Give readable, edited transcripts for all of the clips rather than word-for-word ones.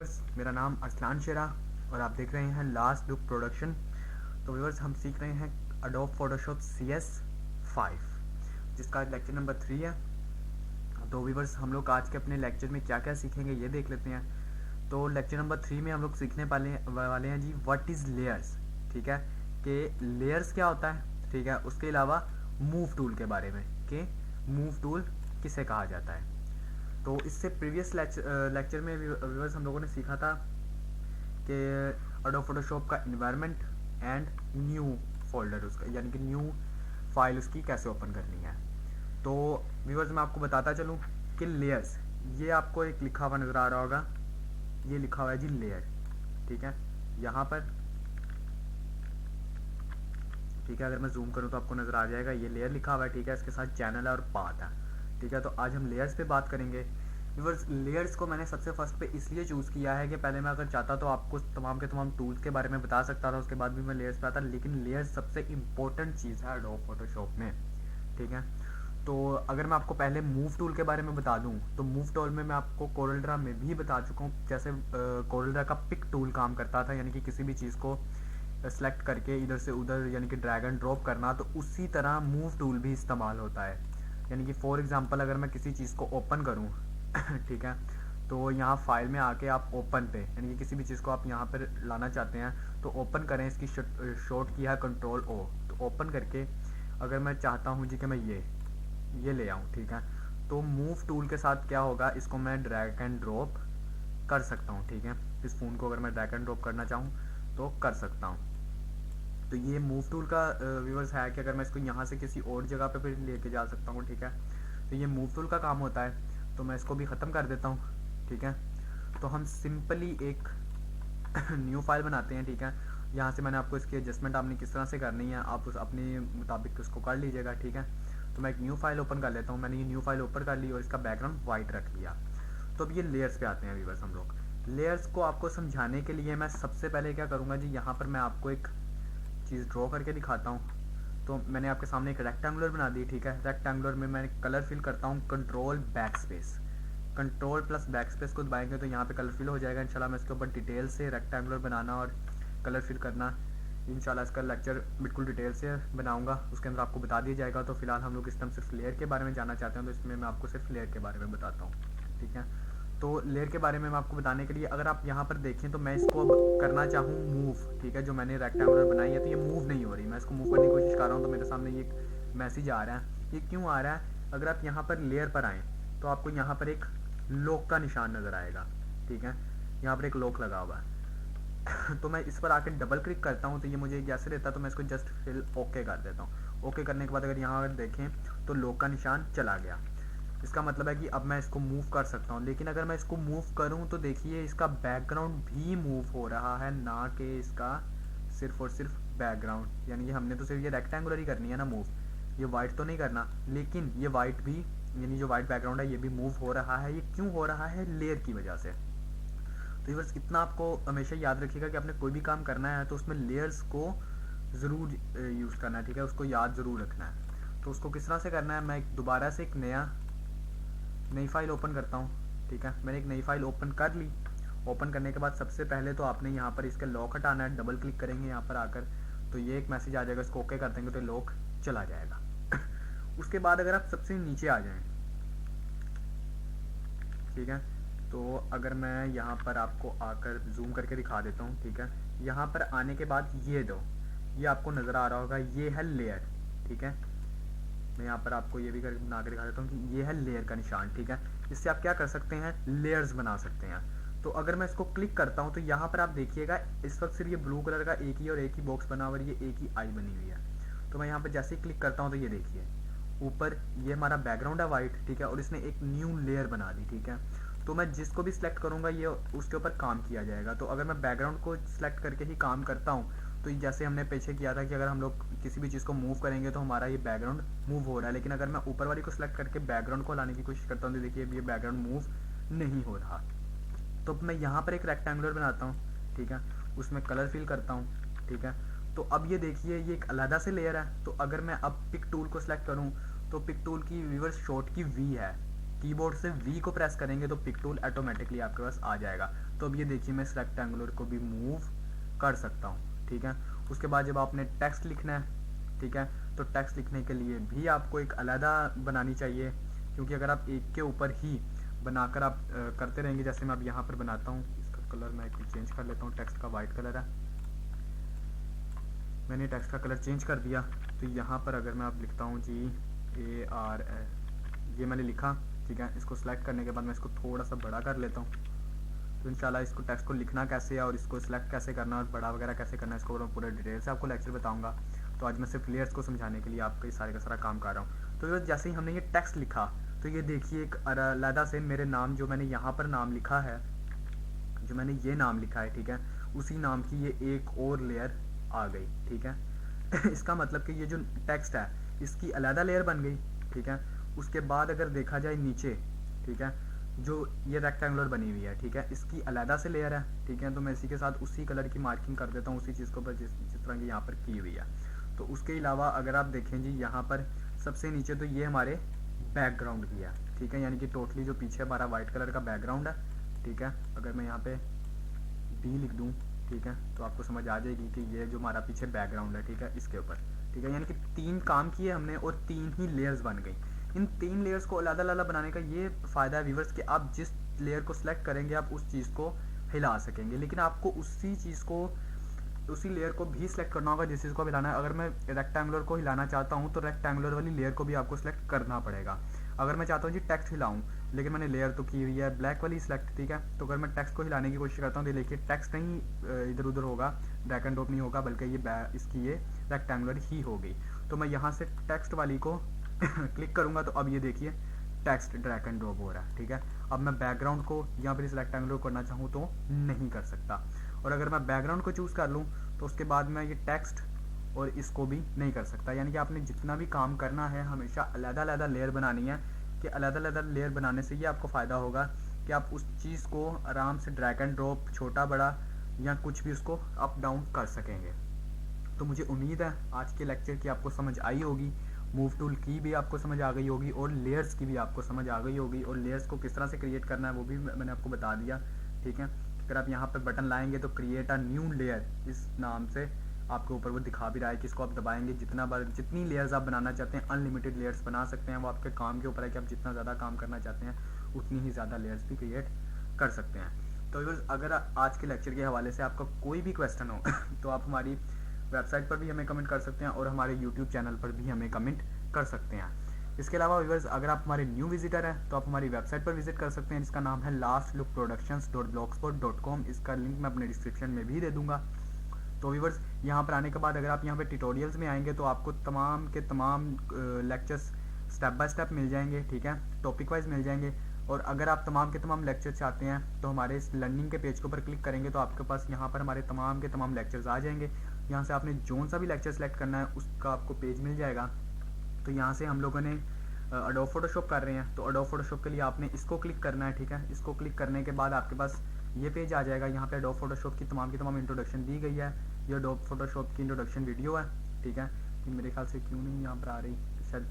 मेरा नाम अरसलान शेरा और आप देख रहे हैं लास्ट लुक प्रोडक्शन। तो व्यूअर्स, हम सीख रहे हैं अडोब फोटोशॉप CS5, जिसका लेक्चर नंबर 3 है। तो व्यूअर्स, हम लोग आज के अपने लेक्चर में क्या क्या सीखेंगे ये देख लेते हैं। तो लेक्चर नंबर 3 में हम लोग सीखने वाले हैं जी व्हाट इज़ लेयर्स। ठीक है, कि लेयर्स क्या होता है। ठीक है, उसके अलावा मूव टूल के बारे में कि मूव टूल किसे कहा जाता है। तो इससे प्रीवियस लेक्चर में व्यूअर्स हम लोगों ने सीखा था कि अडोब फोटोशॉप का इन्वायरमेंट एंड न्यू फोल्डर उसका, यानी कि न्यू फाइल उसकी कैसे ओपन करनी है। तो व्यूअर्स, मैं आपको बताता चलूँ कि लेयर्स, ये आपको एक लिखा हुआ नज़र आ रहा होगा, ये लिखा हुआ है जी लेयर। ठीक है, यहाँ पर, ठीक है, अगर मैं जूम करूँ तो आपको नज़र आ जाएगा, ये लेयर लिखा हुआ है। ठीक है, इसके साथ चैनल है और पाथ है। ठीक है, तो आज हम लेयर्स पे बात करेंगे। व्यूअर्स, लेयर्स को मैंने सबसे फर्स्ट पे इसलिए चूज़ किया है कि पहले मैं अगर चाहता तो आपको तमाम के तमाम टूल्स के बारे में बता सकता था, उसके बाद भी मैं लेयर्स पे आता, लेकिन लेयर्स सबसे इम्पोर्टेंट चीज़ है एडोब फोटोशॉप में। ठीक है, तो अगर मैं आपको पहले मूव टूल के बारे में बता दूं तो मूव टूल में मैं आपको कोरल ड्रा में भी बता चुका हूँ, जैसे कोरल ड्रा का पिक टूल काम करता था, यानी कि किसी भी चीज़ को सेलेक्ट करके इधर से उधर यानी कि ड्रैग एंड ड्रॉप करना, तो उसी तरह मूव टूल भी इस्तेमाल होता है। यानी कि फॉर एग्जांपल अगर मैं किसी चीज़ को ओपन करूं ठीक है, तो यहाँ फाइल में आके आप ओपन पे, यानी कि किसी भी चीज़ को आप यहाँ पर लाना चाहते हैं तो ओपन करें, इसकी शॉर्ट की है Ctrl+O। तो ओपन करके अगर मैं चाहता हूँ जी कि मैं ये ले आऊँ, ठीक है, तो मूव टूल के साथ क्या होगा, इसको मैं ड्रैग एंड ड्रॉप कर सकता हूँ। ठीक है, इस फ़ोन को अगर मैं ड्रैग एंड ड्रॉप करना चाहूँ तो कर सकता हूँ। तो ये मूव टूल का व्यूअर्स है कि अगर मैं इसको यहाँ से किसी और जगह पे फिर लेके जा सकता हूँ। ठीक है, तो ये मूव टूल का काम होता है। तो मैं इसको भी ख़त्म कर देता हूँ। ठीक है, तो हम सिंपली एक न्यू फाइल बनाते हैं। ठीक है, यहाँ से मैंने आपको इसकी एडजस्टमेंट आपने किस तरह से करनी है, आप उस अपने मुताबिक उसको कर लीजिएगा। ठीक है, तो मैं एक न्यू फाइल ओपन कर लेता हूँ। मैंने ये न्यू फाइल ओपन कर ली और इसका बैकग्राउंड वाइट रख लिया। तो अब ये लेयर्स पे आते हैं व्यूअर्स। हम लोग लेयर्स को आपको समझाने के लिए मैं सबसे पहले क्या करूँगा जी, यहाँ पर मैं आपको एक चीज़ ड्रॉ करके दिखाता हूँ। तो मैंने आपके सामने एक रेक्टेंगुलर बना दी। ठीक है, रेक्टेंगुलर में मैं कलर फिल करता हूँ, कंट्रोल+बैक स्पेस को दबाएंगे तो यहाँ पे कलर फिल हो जाएगा। इंशाल्लाह मैं इसके ऊपर डिटेल से रेक्टेंगुलर बनाना और कलर फिल करना, इंशाल्लाह इसका लेक्चर बिल्कुल डिटेल से बनाऊंगा, उसके अंदर आपको बता दिया जाएगा। तो फिलहाल हम लोग इस टाइम सिर्फ लेयर के बारे में जानना चाहते हैं, तो इसमें मैं आपको सिर्फ लेयर के बारे में बताता हूँ। ठीक है, तो लेयर के बारे में मैं आपको बताने के लिए अगर आप यहाँ पर देखें तो मैं इसको अब करना चाहूँ मूव। ठीक है, जो मैंने रेक्टेंगुलर बनाई है तो ये मूव नहीं हो रही, मैं इसको मूव करने की कोशिश कर रहा हूँ तो मेरे सामने ये मैसेज आ रहा है। ये क्यों आ रहा है? अगर आप यहाँ पर लेयर पर आएँ तो आपको यहाँ पर एक लॉक का निशान नज़र आएगा। ठीक है, यहाँ पर एक लॉक लगा हुआ है तो मैं इस पर आकर डबल क्लिक करता हूँ तो ये मुझे जैसे रहता है, तो मैं इसको जस्ट फिल ओके कर देता हूँ। ओके करने के बाद अगर यहाँ पर देखें तो लॉक का निशान चला गया। इसका मतलब है कि अब मैं इसको मूव कर सकता हूँ। लेकिन अगर मैं इसको मूव करूँ तो देखिए इसका बैकग्राउंड भी मूव हो रहा है, ना कि इसका सिर्फ और सिर्फ बैकग्राउंड। यानी कि हमने तो सिर्फ ये रेक्टेंगुलर ही करनी है ना मूव, ये वाइट तो नहीं करना। लेकिन ये वाइट भी, यानी जो वाइट बैकग्राउंड है ये भी मूव हो रहा है। ये क्यों हो रहा है? लेयर की वजह से। तो बस इतना आपको हमेशा याद रखिएगा कि आपने कोई भी काम करना है तो उसमें लेयर्स को ज़रूर यूज़ करना है। ठीक है, उसको याद ज़रूर रखना है। तो उसको किस तरह से करना है, मैं दोबारा से एक नई फाइल ओपन करता हूँ। ठीक है, मैंने एक नई फाइल ओपन कर ली। ओपन करने के बाद सबसे पहले तो आपने यहाँ पर इसका लॉक हटाना है। डबल क्लिक करेंगे यहाँ पर आकर तो ये एक मैसेज आ जाएगा, इसको ओके कर देंगे तो लॉक चला जाएगा उसके बाद अगर आप सबसे नीचे आ जाएं, ठीक है, तो अगर मैं यहाँ पर आपको आकर जूम करके दिखा देता हूँ। ठीक है, यहाँ पर आने के बाद ये आपको नज़र आ रहा होगा, ये है लेयर। ठीक है, मैं यहाँ पर आपको ये भी बना के दिखा देता हूँ कि ये है लेयर का निशान। ठीक है, इससे आप क्या कर सकते हैं, लेयर्स बना सकते हैं। तो अगर मैं इसको क्लिक करता हूँ तो यहाँ पर आप देखिएगा इस वक्त सिर्फ ये ब्लू कलर का एक ही और एक ही बॉक्स बना हुआ है, ये एक ही आई बनी हुई है। तो मैं यहाँ पर जैसे ही क्लिक करता हूँ तो ये देखिए ऊपर ये हमारा बैकग्राउंड है वाइट। ठीक है, और इसने एक न्यू लेयर बना दी। ठीक है, तो मैं जिसको भी सिलेक्ट करूँगा ये उसके ऊपर काम किया जाएगा। तो अगर मैं बैकग्राउंड को सिलेक्ट करके ही काम करता हूँ तो जैसे हमने पीछे किया था कि अगर हम लोग किसी भी चीज़ को मूव करेंगे तो हमारा ये बैकग्राउंड मूव हो रहा है। लेकिन अगर मैं ऊपर वाली को सिलेक्ट करके बैकग्राउंड को लाने की कोशिश करता हूँ तो देखिए ये बैकग्राउंड मूव नहीं हो रहा। तो मैं यहाँ पर एक रेक्टेंगुलर बनाता हूँ। ठीक है, उसमें कलर फिल करता हूँ। ठीक है, तो अब ये देखिए ये एक अलग से लेयर है। तो अगर मैं अब पिक टूल को सिलेक्ट करूँ तो पिक टूल की व्यूअर्स शॉर्ट की V है। कीबोर्ड से V को प्रेस करेंगे तो पिक टूल ऑटोमेटिकली आपके पास आ जाएगा। तो अब ये देखिए मैं इस रेक्टेंगुलर को भी मूव कर सकता हूँ, ठीक है। उसके बाद जब आपने टेक्स्ट लिखना है, ठीक है, तो टेक्स्ट लिखने के लिए भी आपको एक अलहदा बनानी चाहिए, क्योंकि अगर आप एक के ऊपर ही बनाकर आप करते रहेंगे, जैसे मैं अब यहाँ पर बनाता हूँ, इसका कलर मैं चेंज कर लेता हूँ, टेक्स्ट का वाइट कलर है, मैंने टेक्स्ट का कलर चेंज कर दिया। तो यहाँ पर अगर मैं अब लिखता हूँ GAR, ये मैंने लिखा, ठीक है। इसको सिलेक्ट करने के बाद मैं इसको थोड़ा सा बड़ा कर लेता हूँ। तो इंशाल्लाह इसको टेक्स्ट को लिखना कैसे है और इसको सिलेक्ट कैसे करना है और बड़ा वगैरह कैसे करना है, इसको मैं पूरा डिटेल से आपको लेक्चर बताऊंगा। तो आज मैं सिर्फ लेयर्स को समझाने के लिए आपका ये सारे का सारा काम कर रहा हूँ। तो जैसे ही हमने ये टेक्स्ट लिखा, तो ये देखिए एक अलहदा से मेरे नाम, जो मैंने यहाँ पर नाम लिखा है, जो मैंने ये नाम लिखा है, ठीक है, उसी नाम की ये एक और लेयर आ गई, ठीक है। इसका मतलब कि ये जो टेक्स्ट है इसकी अलहदा लेयर बन गई, ठीक है। उसके बाद अगर देखा जाए नीचे, ठीक है, जो ये रेक्टेंगुलर बनी हुई है, ठीक है, इसकी अलहदा से लेयर है, ठीक है। तो मैं इसी के साथ उसी कलर की मार्किंग कर देता हूँ, उसी चीज़ को जिस तरह की यहाँ पर की हुई है। तो उसके अलावा अगर आप देखें जी यहाँ पर सबसे नीचे, तो ये हमारे बैकग्राउंड की है, ठीक है, यानी कि टोटली जो पीछे हमारा वाइट कलर का बैकग्राउंड है, ठीक है। अगर मैं यहाँ पे D लिख दूँ, ठीक है, तो आपको समझ आ जाएगी कि ये जो हमारा पीछे बैकग्राउंड है, ठीक है, इसके ऊपर, ठीक है, यानी कि 3 काम किए हमने और 3 ही लेयर्स बन गई। इन 3 लेयर्स को अलग-अलग बनाने का ये फ़ायदा है व्यूअर्स कि आप जिस लेयर को सिलेक्ट करेंगे आप उस चीज़ को हिला सकेंगे, लेकिन आपको उसी लेयर को भी सिलेक्ट करना होगा जिस चीज़ को हिलाना है। अगर मैं रेक्टेंगुलर को हिलाना चाहता हूँ तो रेक्टेंगुलर वाली लेयर को भी आपको सिलेक्ट करना पड़ेगा। अगर मैं चाहता हूँ जी टेक्स्ट हिलाऊँ, लेकिन मैंने लेयर तो की हुई है ब्लैक वाली सिलेक्ट, ठीक है, तो अगर मैं टेक्स्ट को हिलाने की कोशिश करता हूँ तो देखिए टेक्स्ट नहीं इधर उधर होगा, ड्रैग एंड ड्रॉप नहीं होगा, बल्कि ये रेक्टेंगुलर ही होगी। तो मैं यहाँ से टेक्स्ट वाली को क्लिक करूँगा तो अब ये देखिए टेक्स्ट ड्रैग एंड ड्रॉप हो रहा है, ठीक है। अब मैं बैकग्राउंड को यहाँ पर इस रेक्टेंगुलर करना चाहूँ तो नहीं कर सकता, और अगर मैं बैकग्राउंड को चूज़ कर लूँ तो उसके बाद मैं ये टेक्स्ट और इसको भी नहीं कर सकता। यानी कि आपने जितना भी काम करना है हमेशा अलग-अलग लेयर बनानी है, कि अलग-अलग लेयर बनाने से ये आपको फ़ायदा होगा कि आप उस चीज़ को आराम से ड्रैग एंड ड्रॉप, छोटा बड़ा या कुछ भी उसको अप डाउन कर सकेंगे। तो मुझे उम्मीद है आज के लेक्चर की आपको समझ आई होगी, मूव टूल की भी आपको समझ आ गई होगी और लेयर्स की भी आपको समझ आ गई होगी, और लेयर्स को किस तरह से क्रिएट करना है वो भी मैंने आपको बता दिया, ठीक है। अगर आप यहाँ पर बटन लाएंगे तो क्रिएट अ न्यू लेयर इस नाम से आपके ऊपर वो दिखा भी रहा है कि इसको आप दबाएंगे, जितनी लेयर्स आप बनाना चाहते हैं अनलिमिटेड लेयर्स बना सकते हैं। वो आपके काम के ऊपर है कि आप जितना ज़्यादा काम करना चाहते हैं उतनी ही ज़्यादा लेयर्स भी क्रिएट कर सकते हैं। तो अगर आज के लेक्चर के हवाले से आपका कोई भी क्वेश्चन हो तो आप हमारी वेबसाइट पर भी हमें कमेंट कर सकते हैं और हमारे यूट्यूब चैनल पर भी हमें कमेंट कर सकते हैं। इसके अलावा व्यूअर्स अगर आप हमारे न्यू विजिटर हैं तो आप हमारी वेबसाइट पर विजिट कर सकते हैं, जिसका नाम है lastlookproductions.blogspot.com। इसका लिंक मैं अपने डिस्क्रिप्शन में भी दे दूंगा। तो व्यूअर्स यहाँ पर आने के बाद अगर आप यहाँ पे ट्यूटोरियल्स में आएंगे तो आपको तमाम के तमाम लेक्चर्स स्टेप बाय स्टेप मिल जाएंगे, ठीक है, टॉपिक वाइज मिल जाएंगे। और अगर आप तमाम के तमाम लेक्चर चाहते हैं तो हमारे इस लर्निंग के पेज के ऊपर क्लिक करेंगे तो आपके पास यहाँ पर हमारे तमाम के तमाम लेक्चर्स आ जाएंगे। यहाँ से आपने जोन सा भी लेक्चर सेलेक्ट करना है उसका आपको पेज मिल जाएगा। तो यहाँ से हम लोगों ने एडोब फोटोशॉप कर रहे हैं, तो एडोब फोटोशॉप के लिए आपने इसको क्लिक करना है, ठीक है। इसको क्लिक करने के बाद आपके पास ये पेज आ जाएगा। यहाँ पे एडोब फोटोशॉप की तमाम इंट्रोडक्शन दी गई है। ये एडोब फोटोशॉप की इंट्रोडक्शन वीडियो है, ठीक है। कि मेरे ख्याल से क्यों नहीं यहाँ पर आ रही, शायद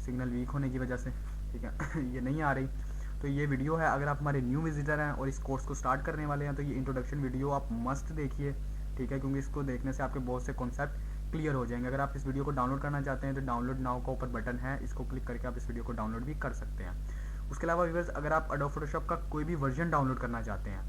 सिग्नल वीक होने की वजह से, ठीक है ये नहीं आ रही। तो ये वीडियो है, अगर आप हमारे न्यू विजिटर हैं और इस कोर्स को स्टार्ट करने वाले हैं तो ये इंट्रोडक्शन वीडियो आप मस्ट देखिए, ठीक है, क्योंकि इसको देखने से आपके बहुत से कॉन्सेप्ट क्लियर हो जाएंगे। अगर आप इस वीडियो को डाउनलोड करना चाहते हैं तो डाउनलोड नाउ का ऊपर बटन है, इसको क्लिक करके आप इस वीडियो को डाउनलोड भी कर सकते हैं। उसके अलावा व्यूअर्स अगर आप एडोब फोटोशॉप का कोई भी वर्जन डाउनलोड करना चाहते हैं,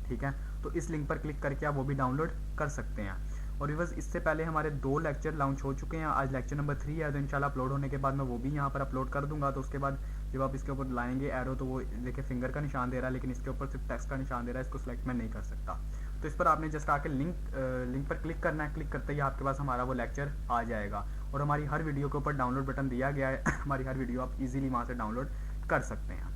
ठीक है, तो इस लिंक पर क्लिक करके आप वो भी डाउनलोड कर सकते हैं। और व्यूअर्स इससे पहले हमारे 2 लेक्चर लॉन्च हो चुके हैं, आज लेक्चर नंबर 3 है, तो इंशाल्लाह अपलोड होने के बाद मैं वो भी यहाँ पर अपलोड कर दूंगा। तो उसके बाद जब आप इसके ऊपर लाएंगे एरो तो वो देखिए फिंगर का निशान दे रहा है, लेकिन इसके ऊपर सिर्फ टेक्स्ट का निशान दे रहा है, इसको सिलेक्ट मैं नहीं कर सकता। तो इस पर आपने जस्ट आके लिंक पर क्लिक करना है, क्लिक करते ही आपके पास हमारा वो लेक्चर आ जाएगा। और हमारी हर वीडियो के ऊपर डाउनलोड बटन दिया गया है हमारी हर वीडियो आप इजीली वहाँ से डाउनलोड कर सकते हैं।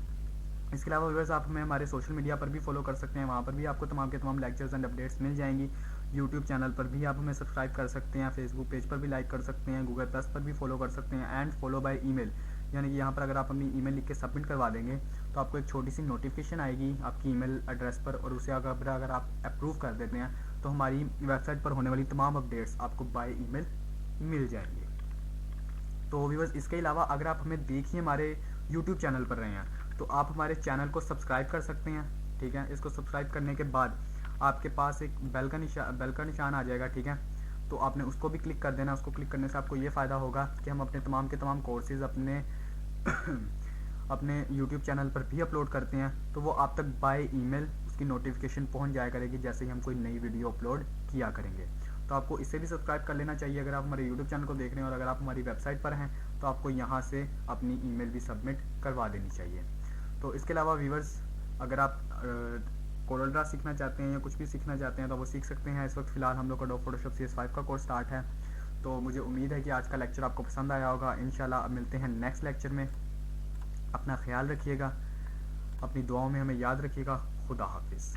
इसके अलावा व्यूअर्स आप हमें हमारे सोशल मीडिया पर भी फॉलो कर सकते हैं, वहाँ पर भी आपको तमाम के तमाम लेक्चर्स एंड अपडेट्स मिल जाएंगी। यूट्यूब चैनल पर भी आप हमें सब्सक्राइब कर सकते हैं, फेसबुक पेज पर भी लाइक कर सकते हैं, गूगल प्लस पर भी फॉलो कर सकते हैं, एंड फॉलो बाय ईमेल, यानी कि यहाँ पर अगर आप अपनी ईमेल लिख के सबमिट करवा देंगे तो आपको एक छोटी सी नोटिफिकेशन आएगी आपकी ईमेल एड्रेस पर, और उसे अगर आप अप्रूव कर देते हैं तो हमारी वेबसाइट पर होने वाली तमाम अपडेट्स आपको बाय ईमेल मिल जाएंगे। तो व्यूअर्स इसके अलावा अगर आप हमें देखिए हमारे यूट्यूब चैनल पर रहे हैं तो आप हमारे चैनल को सब्सक्राइब कर सकते हैं, ठीक है। इसको सब्सक्राइब करने के बाद आपके पास एक बेल का निशान आ जाएगा, ठीक है। तो आपने उसको भी क्लिक कर देना। उसको क्लिक करने से आपको ये फ़ायदा होगा कि हम अपने तमाम के तमाम कोर्सेज़ अपने अपने YouTube चैनल पर भी अपलोड करते हैं, तो वो आप तक बाय ईमेल उसकी नोटिफिकेशन पहुंच जाया करेगी जैसे ही हम कोई नई वीडियो अपलोड किया करेंगे। तो आपको इससे भी सब्सक्राइब कर लेना चाहिए अगर आप हमारे YouTube चैनल को देख रहे हैं, और अगर आप हमारी वेबसाइट पर हैं तो आपको यहाँ से अपनी ईमेल भी सबमिट करवा देनी चाहिए। तो इसके अलावा व्यूवर्स, अगर आप कोरल ड्रा सीखना चाहते हैं या कुछ भी सीखना चाहते हैं तो वो सीख सकते हैं। इस वक्त फ़िलहाल हम लोग का फोटोशॉप CS5 का कोर्स स्टार्ट है। तो मुझे उम्मीद है कि आज का लेक्चर आपको पसंद आया होगा। इंशाल्लाह अब मिलते हैं नेक्स्ट लेक्चर में। अपना ख्याल रखिएगा, अपनी दुआओं में हमें याद रखिएगा। खुदा हाफिज़।